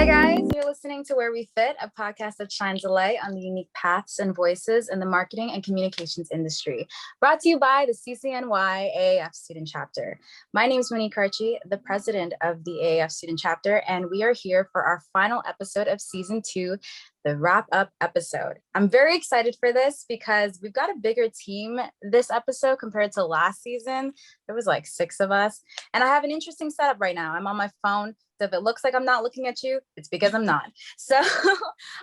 Hi guys, you're listening to Where We Fit, a podcast that shines a light on the unique paths and voices in the marketing and communications industry, brought to you by the CCNY AAF Student Chapter. My name is Monique Carchi, the president of the AAF Student Chapter, and we are here for our final episode of season 2, the wrap-up episode. I'm very excited for this because we've got a bigger team this episode compared to last season. There was like 6 of us, and I have an interesting setup right now. I'm on my phone. So if it looks like I'm not looking at you, it's because I'm not. So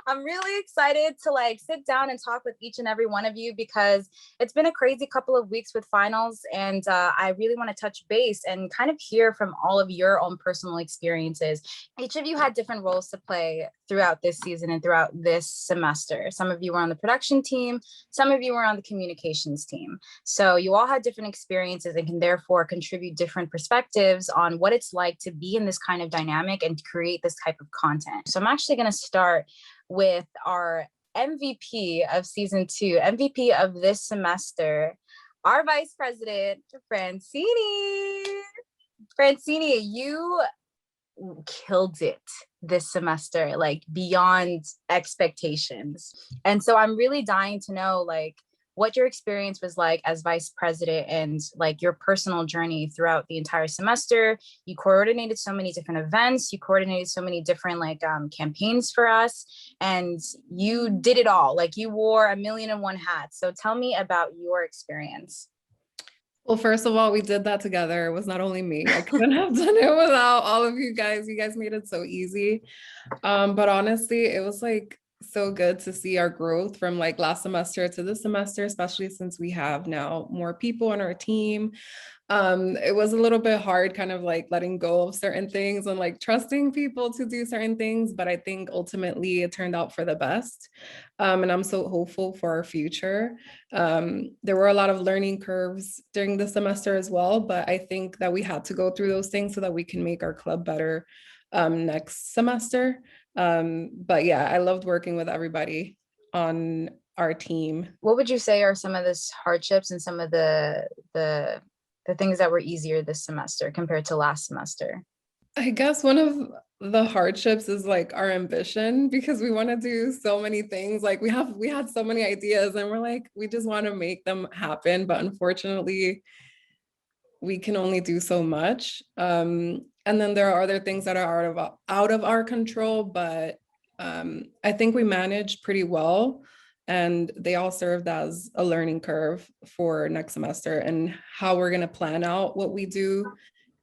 I'm really excited to sit down and talk with each and every one of you because it's been a crazy couple of weeks with finals. And I really want to touch base and kind of hear from all of your own personal experiences. Each of you had different roles to play throughout this season and throughout this semester. Some of you were on the production team. Some of you were on the communications team. So you all had different experiences and can therefore contribute different perspectives on what it's like to be in this kind of dynamic and create this type of content. So I'm actually going to start with our MVP of season 2, MVP of this semester, our vice president, Francini. Francini, you killed it this semester, beyond expectations. And so I'm really dying to know what your experience was like as vice president and your personal journey throughout the entire semester. You coordinated so many different events, you coordinated so many different campaigns for us, and you did it all. You wore 1,000,001 hats. So tell me about your experience. Well, first of all, we did that together. It was not only me. I couldn't have done it without all of you guys. You guys made it so easy. But honestly, it was so good to see our growth from last semester to this semester, especially since we have now more people on our team. It was a little bit hard kind of letting go of certain things and trusting people to do certain things, but I think ultimately it turned out for the best. And I'm so hopeful for our future. There were a lot of learning curves during the semester as well, but I think that we had to go through those things so that we can make our club better next semester. But yeah, I loved working with everybody on our team. What would you say are some of the hardships and some of the things that were easier this semester compared to last semester? I guess one of the hardships is our ambition, because we want to do so many things. We had so many ideas and we're we just want to make them happen, but unfortunately we can only do so much. And then there are other things that are out of our control, but I think we managed pretty well. And they all served as a learning curve for next semester and how we're going to plan out what we do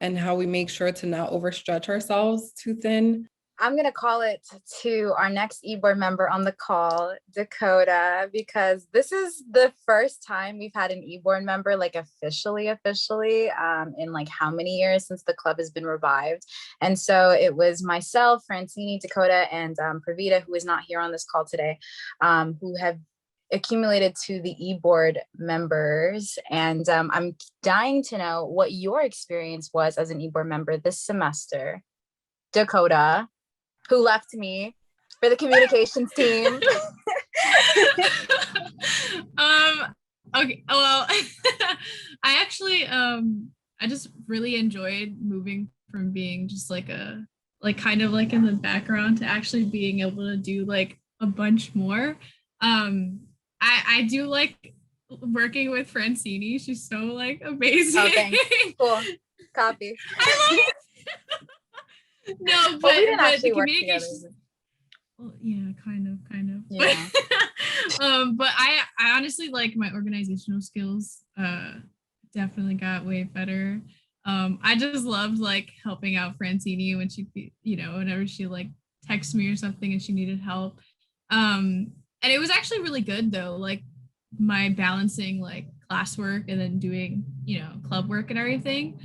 and how we make sure to not overstretch ourselves too thin. I'm going to call it to our next e-board member on the call, Dakota, because this is the first time we've had an e-board member officially in how many years since the club has been revived. And so it was myself, Francini, Dakota, and Pravita, who is not here on this call today, who have accumulated to the e-board members. And I'm dying to know what your experience was as an e-board member this semester. Dakota, who left me for the communications team. Okay, well, I actually, I just really enjoyed moving from being just kind of in the background to actually being able to do a bunch more. I do like working with Francini. She's so amazing. Oh, thanks. Cool. Copy. I love it. No, but we didn't actually the work communications. together. Well, yeah, kind of. Yeah. But I honestly my organizational skills. Definitely got way better. I just loved helping out Francini when she, whenever she texted me or something and she needed help. And it was actually really good though. My balancing classwork and then doing club work and everything.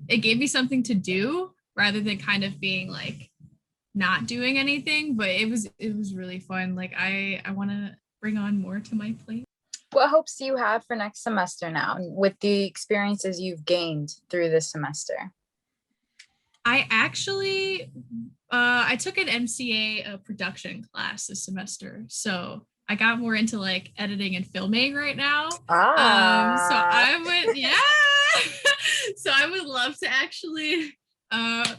It gave me something to do rather than kind of being not doing anything, but it was really fun. I want to bring on more to my plate. What hopes do you have for next semester now with the experiences you've gained through this semester? I actually, I took an MCA production class this semester. So I got more into editing and filming right now. So I would, yeah. So I would love to actually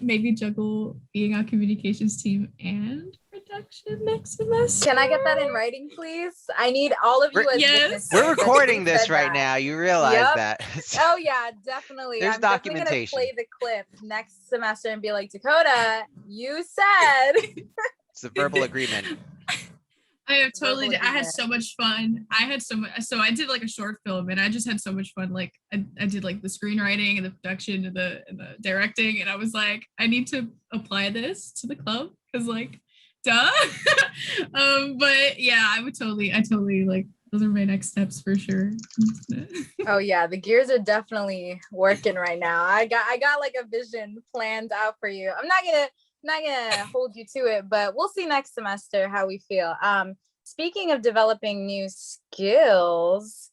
maybe juggle being on communications team and production next semester. Can I get that in writing, please? I need all of you as Yes. witnesses. We're that recording you this said right that. now. You realize Yep. that. Oh yeah, definitely. There's I'm definitely gonna documentation. play the clip next semester and be like, Dakota, you said. It's a verbal agreement. I have totally. Verbal I had agreement. so much fun. I had so much. So I did like a short film, and I just had so much fun. Like I did like the screenwriting and the production and the directing, and I was like, I need to apply this to the club because like, duh. But yeah, I totally like those are my next steps for sure. Oh yeah, the gears are definitely working right now. I got like a vision planned out for you. I'm not gonna hold you to it, but we'll see next semester how we feel. Speaking of developing new skills,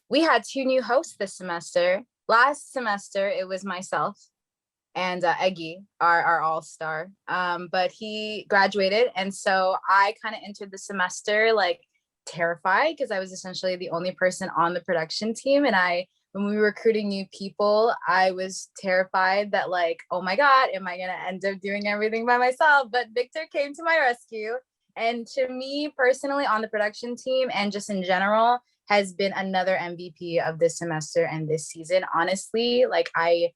we had 2 new hosts this semester. Last semester it was myself and Eggy, our all-star, but he graduated, and so I kind of entered the semester like terrified because I was essentially the only person on the production team, and when we were recruiting new people, I was terrified that like, oh my God, am I gonna end up doing everything by myself? But Victor came to my rescue, and to me personally on the production team and just in general has been another MVP of this semester and this season. Honestly, like I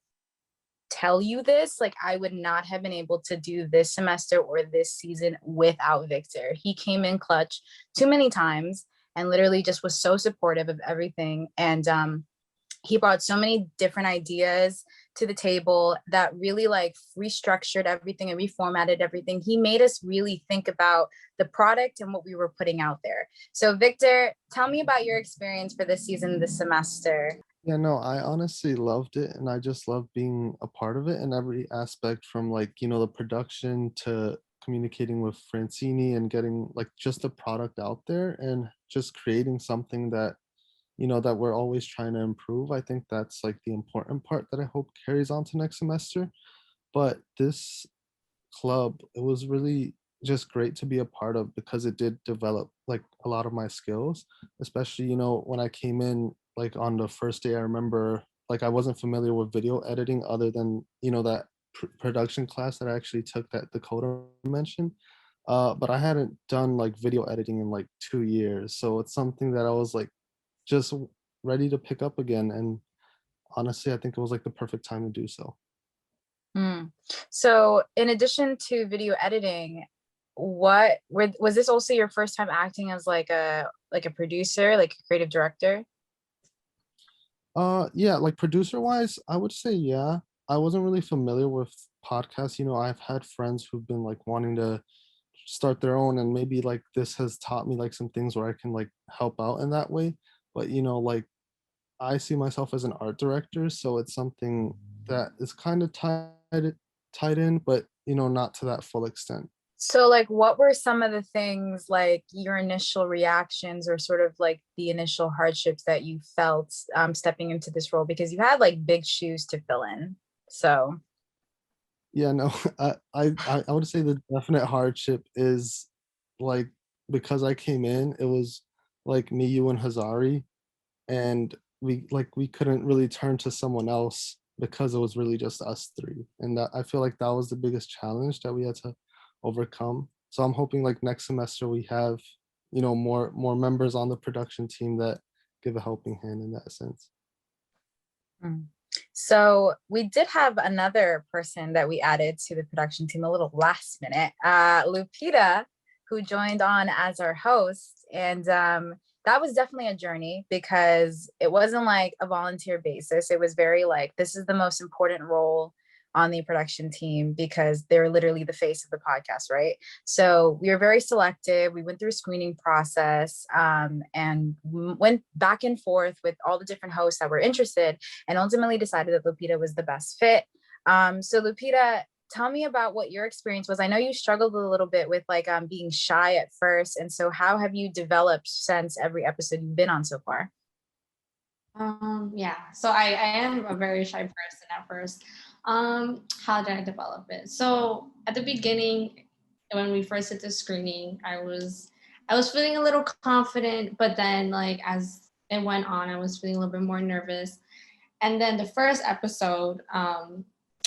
tell you this, like I would not have been able to do this semester or this season without Victor. He came in clutch too many times and literally just was so supportive of everything. And he brought so many different ideas to the table that really like restructured everything and reformatted everything. He made us really think about the product and what we were putting out there. So Victor, tell me about your experience for this season, this semester. Yeah, no, I honestly loved it, and I just love being a part of it in every aspect, from like, the production to communicating with Francini and getting like just the product out there and just creating something that, that we're always trying to improve. I think that's like the important part that I hope carries on to next semester. But this club, it was really just great to be a part of because it did develop like a lot of my skills, especially, when I came in, like on the first day, I remember like I wasn't familiar with video editing other than, that production class that I actually took that Dakota mentioned. But I hadn't done like video editing in like 2 years. So it's something that I was like just ready to pick up again. And honestly, I think it was like the perfect time to do so. So in addition to video editing, was this also your first time acting as like a producer, like a creative director? Yeah, like producer wise, I would say yeah. I wasn't really familiar with podcasts. I've had friends who've been like wanting to start their own, and maybe like this has taught me like some things where I can like help out in that way. But like I see myself as an art director, so it's something that is kind of tied in, but not to that full extent. So like what were some of the things, like your initial reactions or sort of like the initial hardships that you felt stepping into this role, because you had like big shoes to fill in? So yeah, no, I would say the definite hardship is like, because I came in, it was like me, you, and Hazare, and we couldn't really turn to someone else because it was really just us 3, and that I feel like that was the biggest challenge that we had to overcome. So I'm hoping like next semester we have more members on the production team that give a helping hand in that sense. So we did have another person that we added to the production team a little last minute, Lupita, who joined on as our host. And that was definitely a journey because it wasn't like a volunteer basis. It was very like, this is the most important role on the production team because they're literally the face of the podcast, right? So we were very selective. We went through a screening process and went back and forth with all the different hosts that were interested, and ultimately decided that Lupita was the best fit. So Lupita, tell me about what your experience was. I know you struggled a little bit with like being shy at first. And so how have you developed since every episode you've been on so far? Yeah, so I am a very shy person at first. How did I develop it? So at the beginning, when we first did the screening, I was feeling a little confident, but then like as it went on, I was feeling a little bit more nervous. And then the first episode,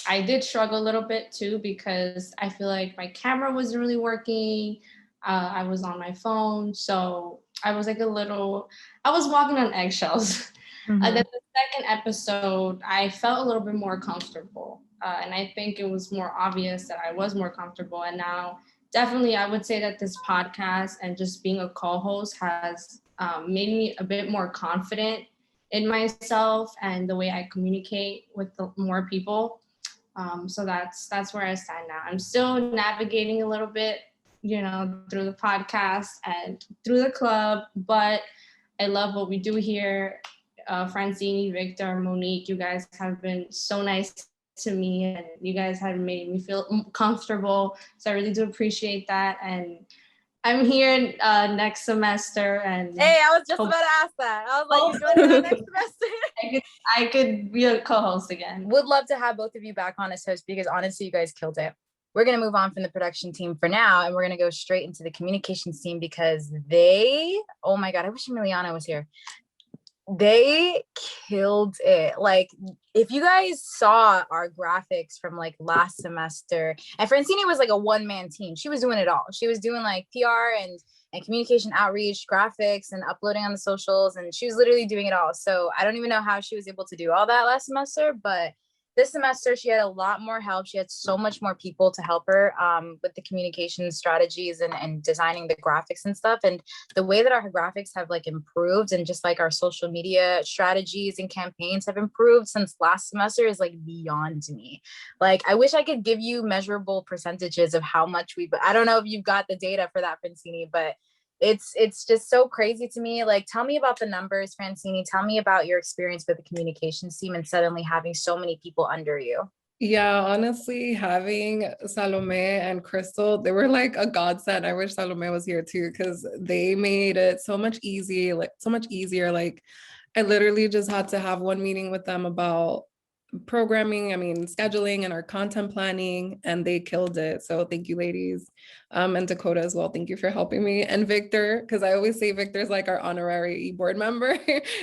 I did struggle a little bit too, because I feel like my camera wasn't really working. I was on my phone. So I was like I was walking on eggshells. And then the second episode, I felt a little bit more comfortable. And I think it was more obvious that I was more comfortable. And now, definitely, I would say that this podcast and just being a co-host has made me a bit more confident in myself and the way I communicate with more people. So that's where I stand now. I'm still navigating a little bit, through the podcast and through the club, but I love what we do here. Francini, Victor, Monique, you guys have been so nice to me, and you guys have made me feel comfortable. So I really do appreciate that. And I'm here next semester. And hey, I was just about to ask that. I was like, you're joining that next semester? I could be a co-host again. Would love to have both of you back on as hosts, because honestly, you guys killed it. We're going to move on from the production team for now, and we're going to go straight into the communications team, because oh my God, I wish Emiliana was here. They killed it. Like, if you guys saw our graphics from like last semester, and Francini was like a one-man team. She was doing it all. She was doing like PR and communication outreach, graphics, and uploading on the socials, and she was literally doing it all. So I don't even know how she was able to do all that last semester, but this semester she had a lot more help. She had so much more people to help her with the communication strategies and designing the graphics and stuff. And the way that our graphics have like improved, and just like our social media strategies and campaigns have improved since last semester, is like beyond me. Like, I wish I could give you measurable percentages of how much I don't know if you've got the data for that, Francini, but it's just so crazy to me. Like, tell me about the numbers, Francini. Tell me about your experience with the communications team and suddenly having so many people under you. Yeah, honestly, having Salome and Krystal, they were like a godsend. I wish Salome was here too, because they made it so much easier. Like, I literally just had to have one meeting with them about programming, scheduling and our content planning, and they killed it. So thank you, ladies. And Dakota as well. Thank you for helping me. And Victor, because I always say Victor's like our honorary board member.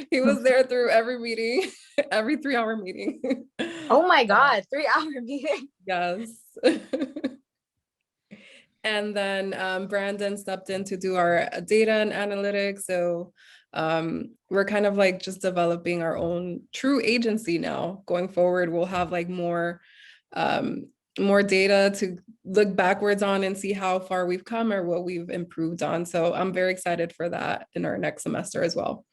He was there through every meeting, every 3-hour meeting. Oh my God, 3-hour meeting. Yes. And then Brandon stepped in to do our data and analytics. So we're kind of like just developing our own true agency now. Going forward, we'll have like more data to look backwards on and see how far we've come or what we've improved on. So I'm very excited for that in our next semester as well.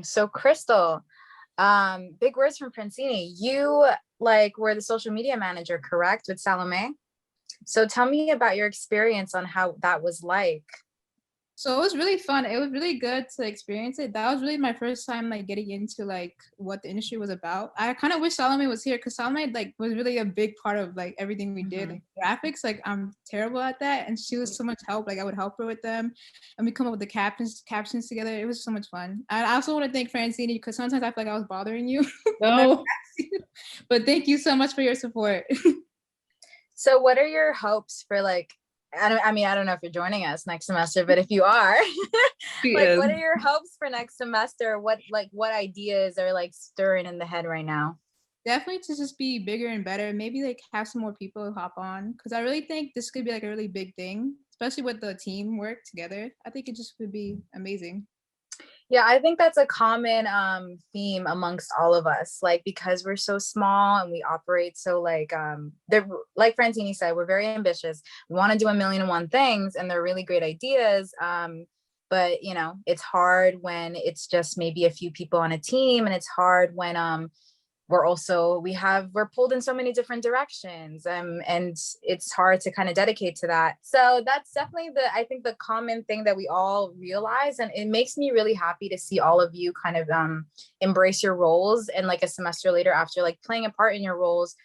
So Krystal, big words from Francini. You like were the social media manager, correct, with Salome? So tell me about your experience on how that was like. So it was really fun. It was really good to experience it. That was really my first time like getting into like what the industry was about. I kind of wish Salome was here, because Salome like was really a big part of like everything we did. Like, graphics, like I'm terrible at that, and she was so much help. Like I would help her with them, and we come up with the captions together. It was so much fun. I also want to thank Francini, because sometimes I feel like I was bothering you. No. But thank you so much for your support. So what are your hopes for like, I don't know if you're joining us next semester, but if you are, like, what are your hopes for next semester? What ideas are like stirring in the head right now? Definitely to just be bigger and better. Maybe like have some more people hop on, because I really think this could be like a really big thing, especially with the team work together. I think it just would be amazing. Yeah, I think that's a common theme amongst all of us, like, because we're so small and we operate so like like Francini said, we're very ambitious. We want to do 1,000,001 things, and they're really great ideas. But it's hard when it's just maybe a few people on a team, and it's hard when we're pulled in so many different directions, and it's hard to kind of dedicate to that. So that's definitely I think the common thing that we all realize, and it makes me really happy to see all of you kind of embrace your roles, and like a semester later, after like playing a part in your roles,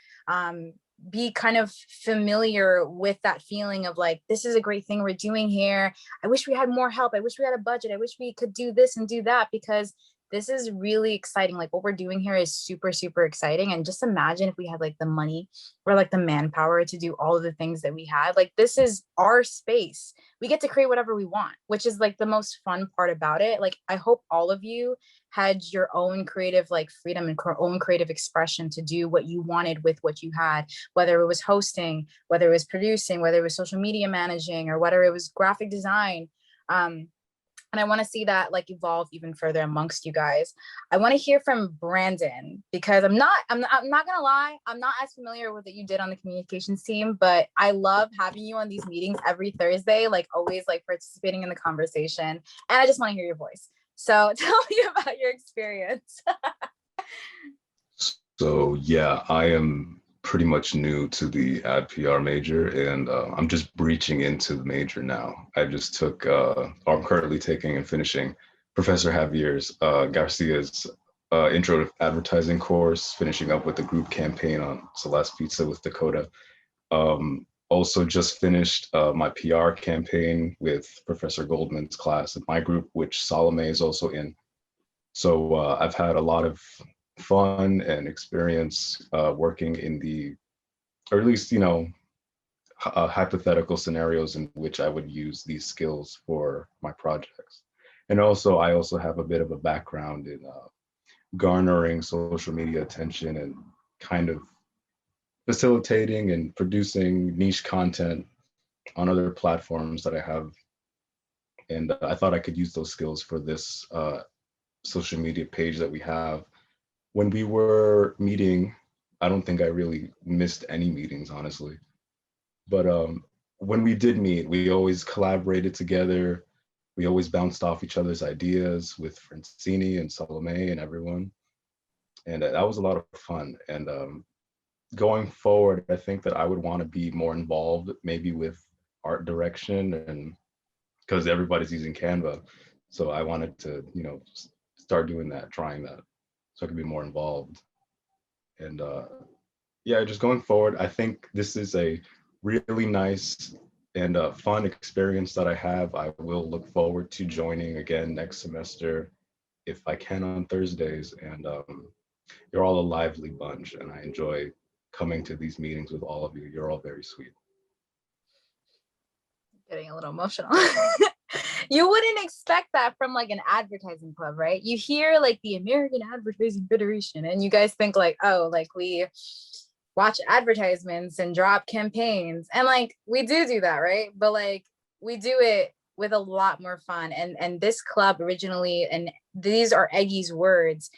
be kind of familiar with that feeling of like, this is a great thing we're doing here. I wish we had more help. I wish we had a budget. I wish we could do this and do that, because this is really exciting. Like what we're doing here is super, super exciting. And just imagine if we had like the money or like the manpower to do all of the things that we had. Like this is our space. We get to create whatever we want, which is like the most fun part about it. Like I hope all of you had your own creative like freedom and own creative expression to do what you wanted with what you had, whether it was hosting, whether it was producing, whether it was social media managing, or whether it was graphic design. And I want to see that like evolve even further amongst you guys. I want to hear from Brandon, because I'm not gonna lie, I'm not as familiar with what you did on the communications team, but I love having you on these meetings every Thursday, like always like participating in the conversation. And I just want to hear your voice. So tell me about your experience. So yeah, I am pretty much new to the ad PR major, and I'm just breaching into the major now. I just took, I'm currently taking and finishing Professor Javier's, Garcia's intro to advertising course, finishing up with the group campaign on Celeste Pizza with Dakota. Also just finished my PR campaign with Professor Goldman's class in my group, which Salome is also in. So I've had a lot of fun and experience working in the, or at least, you know, hypothetical scenarios in which I would use these skills for my projects. And also, I also have a bit of a background in garnering social media attention and kind of facilitating and producing niche content on other platforms that I have. And I thought I could use those skills for this social media page that we have. When we were meeting, I don't think I really missed any meetings, honestly. But when we did meet, we always collaborated together. We always bounced off each other's ideas with Francini and Salome and everyone. And that was a lot of fun. And going forward, I think that I would want to be more involved, maybe with art direction, and because everybody's using Canva. So I wanted to, you know, start doing that, trying that, so I could be more involved. And yeah, just going forward, I think this is a really nice and fun experience that I have. I will look forward to joining again next semester if I can on Thursdays. And you're all a lively bunch, and I enjoy coming to these meetings with all of you. You're all very sweet. Getting a little emotional. You wouldn't expect that from like an advertising club, right? You hear like the American Advertising Federation and you guys think like, oh, like we watch advertisements and drop campaigns, and like we do that, right? But like we do it with a lot more fun. And this club originally, and these are Eggy's words,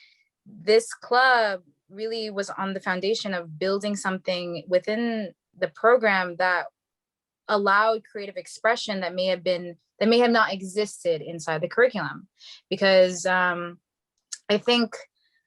this club really was on the foundation of building something within the program that allowed creative expression that may have not existed inside the curriculum. Because I think,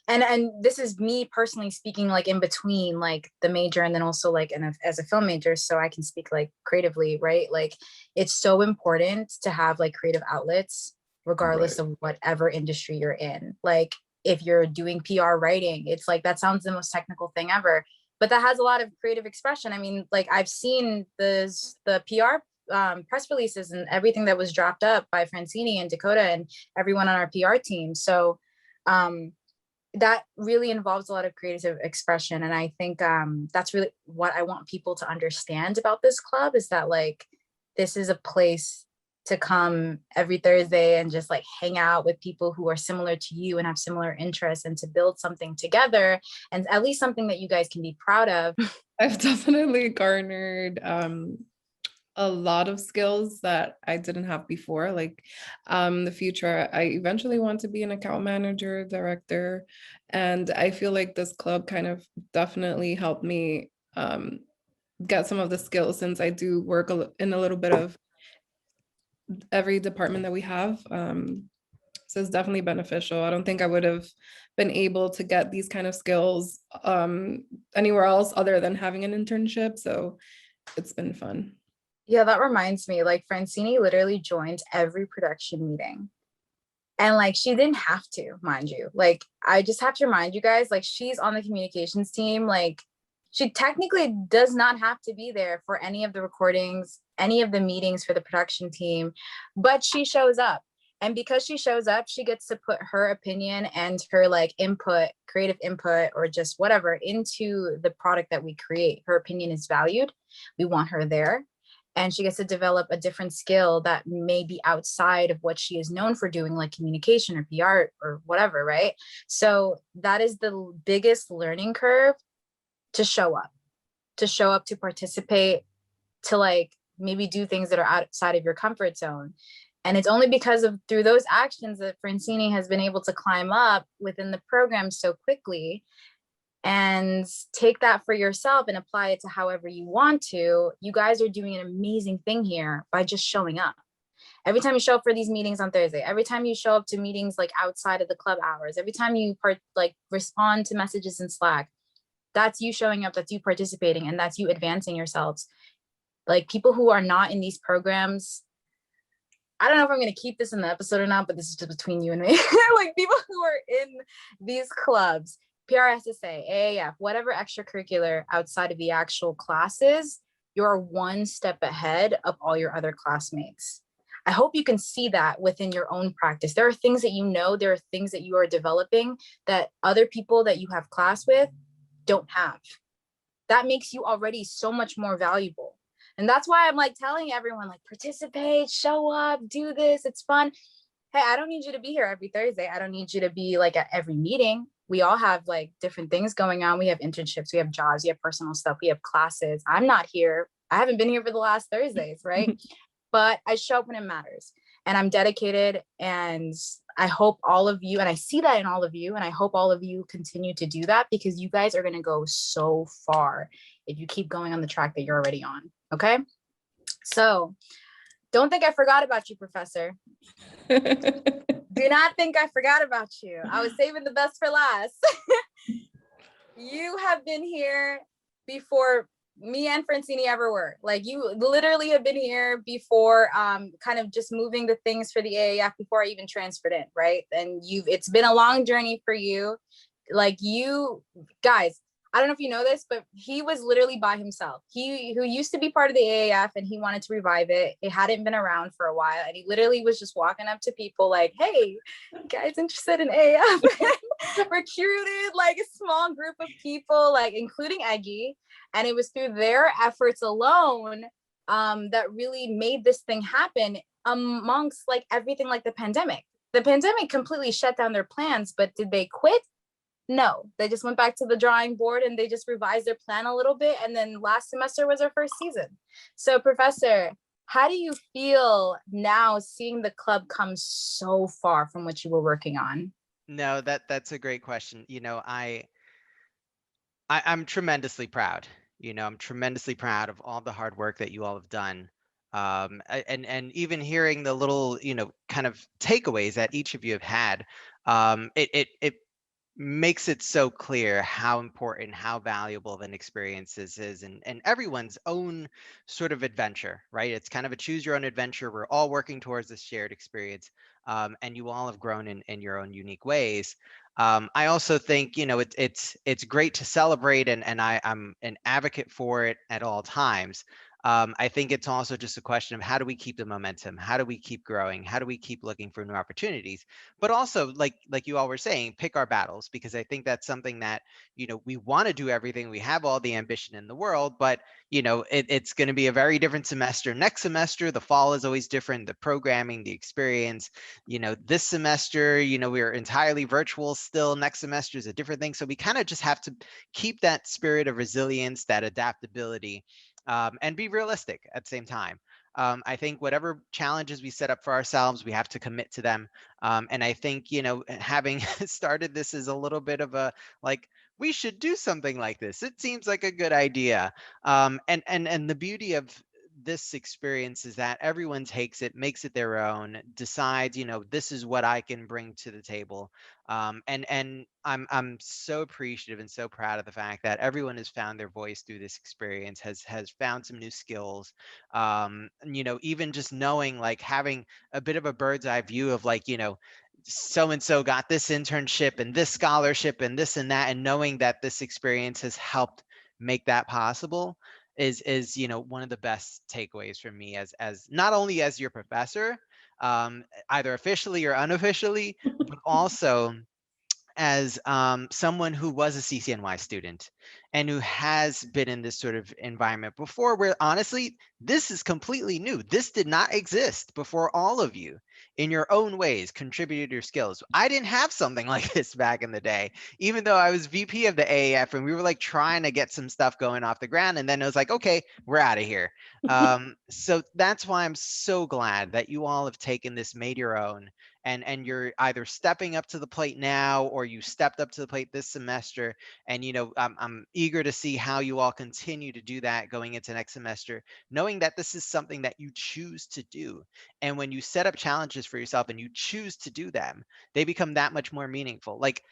and this is me personally speaking, like in between like the major and then also like as a film major, so I can speak like creatively, right? Like it's so important to have like creative outlets regardless of whatever industry you're in. Like if you're doing PR writing, it's like that sounds the most technical thing ever, but that has a lot of creative expression. I mean, like I've seen the PR press releases and everything that was dropped up by Francini and Dakota and everyone on our PR team. So that really involves a lot of creative expression. And I think that's really what I want people to understand about this club, is that like, this is a place to come every Thursday and just like hang out with people who are similar to you and have similar interests, and to build something together, and at least something that you guys can be proud of. I've definitely garnered a lot of skills that I didn't have before. Like the future, I eventually want to be an account manager, director, and I feel like this club kind of definitely helped me get some of the skills, since I do work in a little bit of every department that we have. So it's definitely beneficial. I don't think I would have been able to get these kind of skills anywhere else other than having an internship. So it's been fun. Yeah, that reminds me, like Francini literally joined every production meeting. And like, she didn't have to, mind you. Like, I just have to remind you guys, like she's on the communications team. Like she technically does not have to be there for any of the recordings, any of the meetings for the production team, but she shows up. And because she shows up, she gets to put her opinion and her like input, creative input, or just whatever into the product that we create. Her opinion is valued. We want her there. And she gets to develop a different skill that may be outside of what she is known for doing, like communication or PR or whatever, right? So that is the biggest learning curve, to show up, to participate, to like maybe do things that are outside of your comfort zone. And it's only because of through those actions that Francini has been able to climb up within the program so quickly, and take that for yourself and apply it to however you want to. You guys are doing an amazing thing here by just showing up. Every time you show up for these meetings on Thursday, every time you show up to meetings like outside of the club hours, every time you respond to messages in Slack, that's you showing up, that's you participating, and that's you advancing yourselves. Like, people who are not in these programs, I don't know if I'm going to keep this in the episode or not, but this is just between you and me. Like, people who are in these clubs, PRSSA, AAF, whatever extracurricular outside of the actual classes, you're one step ahead of all your other classmates. I hope you can see that within your own practice. There are things that you know, there are things that you are developing that other people that you have class with don't have. That makes you already so much more valuable. And that's why I'm like telling everyone, like, participate, show up, do this, it's fun. Hey, I don't need you to be here every Thursday. I don't need you to be like at every meeting. We all have like different things going on. We have internships, we have jobs, we have personal stuff, we have classes. I'm not here. I haven't been here for the last Thursdays, right? But I show up when it matters, and I'm dedicated, and I hope all of you, and I see that in all of you, and I hope all of you continue to do that, because you guys are going to go so far if you keep going on the track that you're already on. Okay. So don't think I forgot about you, Professor. Do not think I forgot about you. I was saving the best for last. You have been here before me and Francini ever were. Like, you literally have been here before, kind of just moving the things for the AAF before I even transferred in, right? And it's been a long journey for you. Like, you guys, I don't know if you know this, but he was literally by himself. Who used to be part of the AAF, and he wanted to revive it. It hadn't been around for a while, and he literally was just walking up to people like, "Hey, you guys interested in AAF?" Recruited like a small group of people, like including Eggy, and it was through their efforts alone that really made this thing happen. Amongst like everything, like the pandemic. The pandemic completely shut down their plans, but did they quit? No, they just went back to the drawing board, and they just revised their plan a little bit. And then last semester was our first season. So, Professor, how do you feel now seeing the club come so far from what you were working on? No, that's a great question. I'm tremendously proud. I'm tremendously proud of all the hard work that you all have done. And even hearing the little, kind of takeaways that each of you have had, it makes it so clear how important, how valuable of an experience this is, and everyone's own sort of adventure, right? It's kind of a choose your own adventure. We're all working towards this shared experience, and you all have grown in your own unique ways. I also think, it's great to celebrate, and I'm an advocate for it at all times. I think it's also just a question of how do we keep the momentum? How do we keep growing? How do we keep looking for new opportunities? But also, like you all were saying, pick our battles, because I think that's something that, we want to do everything. We have all the ambition in the world, but, it's going to be a very different semester. Next semester, the fall is always different. The programming, the experience, this semester, we're entirely virtual still. Next semester is a different thing. So we kind of just have to keep that spirit of resilience, that adaptability, and be realistic at the same time. I think whatever challenges we set up for ourselves, we have to commit to them. And I think, having started this is a little bit of a, like, we should do something like this. It seems like a good idea. And the beauty of this experience is that everyone takes it, makes it their own, decides, this is what I can bring to the table. And I'm so appreciative and so proud of the fact that everyone has found their voice through this experience, has found some new skills. Even just knowing, like, having a bit of a bird's eye view of, like, so-and-so got this internship and this scholarship and this and that, and knowing that this experience has helped make that possible is one of the best takeaways for me as not only as your professor, either officially or unofficially, but also as someone who was a CCNY student and who has been in this sort of environment before, where honestly, this is completely new. This did not exist before. All of you in your own ways contributed your skills. I didn't have something like this back in the day, even though I was VP of the AAF and we were like trying to get some stuff going off the ground. And then it was like, okay, we're out of here. So that's why I'm so glad that you all have taken this, made your own, and you're either stepping up to the plate now or you stepped up to the plate this semester. And I'm eager to see how you all continue to do that going into next semester, knowing that this is something that you choose to do. And when you set up challenges for yourself and you choose to do them, they become that much more meaningful. Like,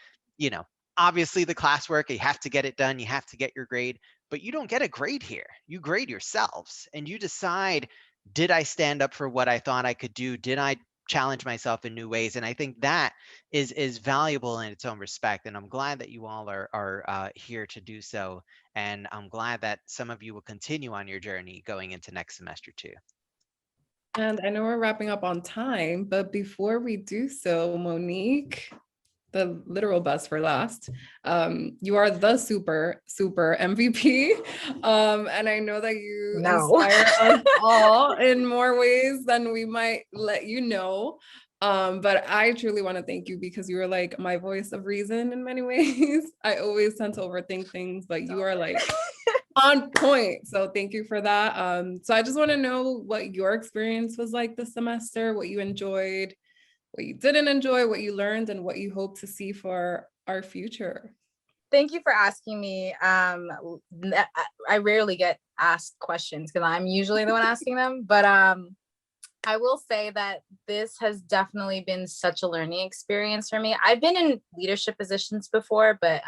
obviously the classwork, you have to get it done, you have to get your grade, but you don't get a grade here. You grade yourselves and you decide, did I stand up for what I thought I could do? Did I challenge myself in new ways? And I think that is valuable in its own respect. And I'm glad that you all are here to do so. And I'm glad that some of you will continue on your journey going into next semester too. And I know we're wrapping up on time, but before we do so, Monique, the literal best for last. You are the super MVP. And I know that you inspire us all in more ways than we might let you know. But I truly want to thank you because you are like my voice of reason in many ways. I always tend to overthink things, but you are like on point. So thank you for that. So I just want to know what your experience was like this semester, what you enjoyed, what you didn't enjoy, what you learned, and what you hope to see for our future. Thank you for asking me. I rarely get asked questions because I'm usually the one asking them, but I will say that this has definitely been such a learning experience for me. I've been in leadership positions before, but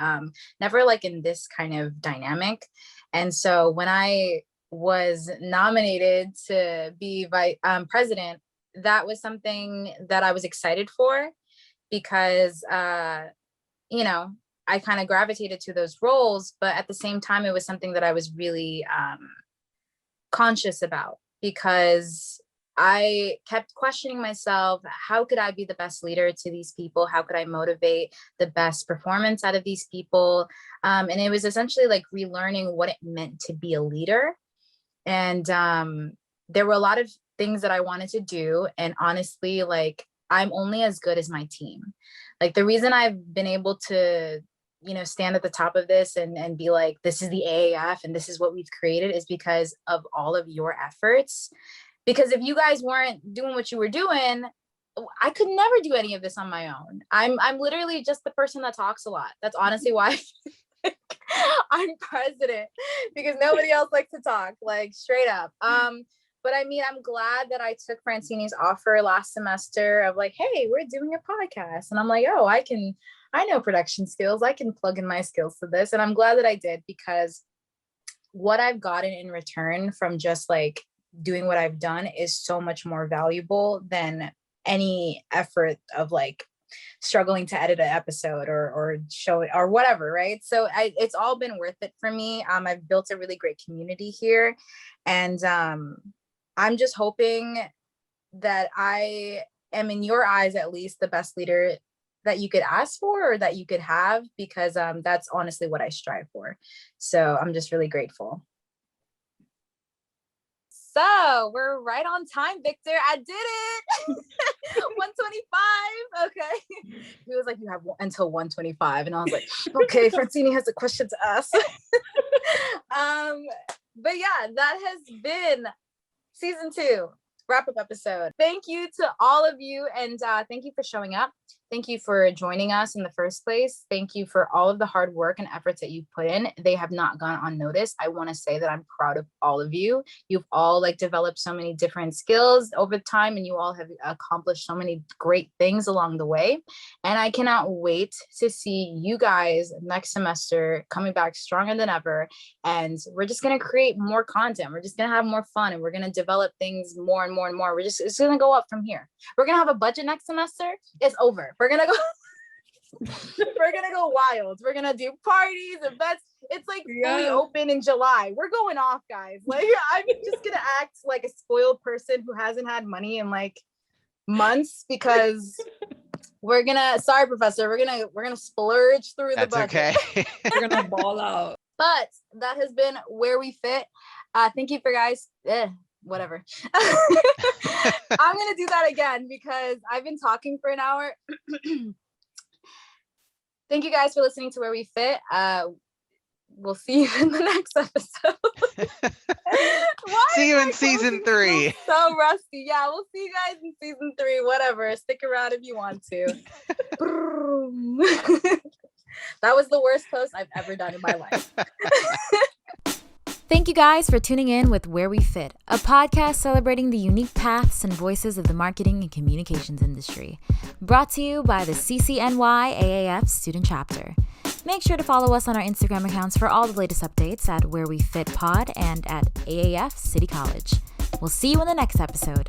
never like in this kind of dynamic. And so when I was nominated to be president, that was something that I was excited for because, I kind of gravitated to those roles, but at the same time, it was something that I was really conscious about because I kept questioning myself, how could I be the best leader to these people? How could I motivate the best performance out of these people? And it was essentially like relearning what it meant to be a leader. And there were a lot of things that I wanted to do. And honestly, like, I'm only as good as my team. Like, the reason I've been able to, stand at the top of this and be like, this is the AAF and this is what we've created is because of all of your efforts. Because if you guys weren't doing what you were doing, I could never do any of this on my own. I'm literally just the person that talks a lot. That's honestly why I'm president, because nobody else likes to talk, like, straight up. But I mean, I'm glad that I took Francini's offer last semester of like, hey, we're doing a podcast. And I'm like, oh, I know production skills. I can plug in my skills to this. And I'm glad that I did, because what I've gotten in return from just like doing what I've done is so much more valuable than any effort of like struggling to edit an episode or show it or whatever, right? So it's all been worth it for me. I've built a really great community here, and I'm just hoping that I am, in your eyes at least, the best leader that you could ask for or that you could have, because that's honestly what I strive for. So I'm just really grateful. So we're right on time, Victor. I did it. 125. Okay. He was like, you have until 125. And I was like, okay, Francini has a question to ask. But yeah, that has been season 2 wrap-up episode. Thank you to all of you, and thank you for showing up. Thank you for joining us in the first place. Thank you for all of the hard work and efforts that you've put in. They have not gone unnoticed. I want to say that I'm proud of all of you. You've all like developed so many different skills over time, and you all have accomplished so many great things along the way. And I cannot wait to see you guys next semester coming back stronger than ever. And we're just going to create more content. We're just going to have more fun, and we're going to develop things more and more and more. It's going to go up from here. We're going to have a budget next semester. It's over. We're gonna go wild. We're gonna do parties, events. It's like fully open in July. We're going off, guys. Like, I'm just gonna act like a spoiled person who hasn't had money in like months because we're gonna. Sorry, Professor. We're gonna splurge through the That's budget. okay. We're gonna ball out. But that has been Where We Fit. Thank you for guys. Whatever. I'm gonna do that again because I've been talking for an hour. Thank you guys for listening to Where We Fit. We'll see you in the next episode. See you in season 3. So rusty. Yeah, we'll see you guys in season 3. Whatever. Stick around if you want to. That was the worst post I've ever done in my life. Thank you guys for tuning in with Where We Fit, a podcast celebrating the unique paths and voices of the marketing and communications industry. Brought to you by the CCNY AAF Student Chapter. Make sure to follow us on our Instagram accounts for all the latest updates at Where We Fit Pod and at AAF City College. We'll see you in the next episode.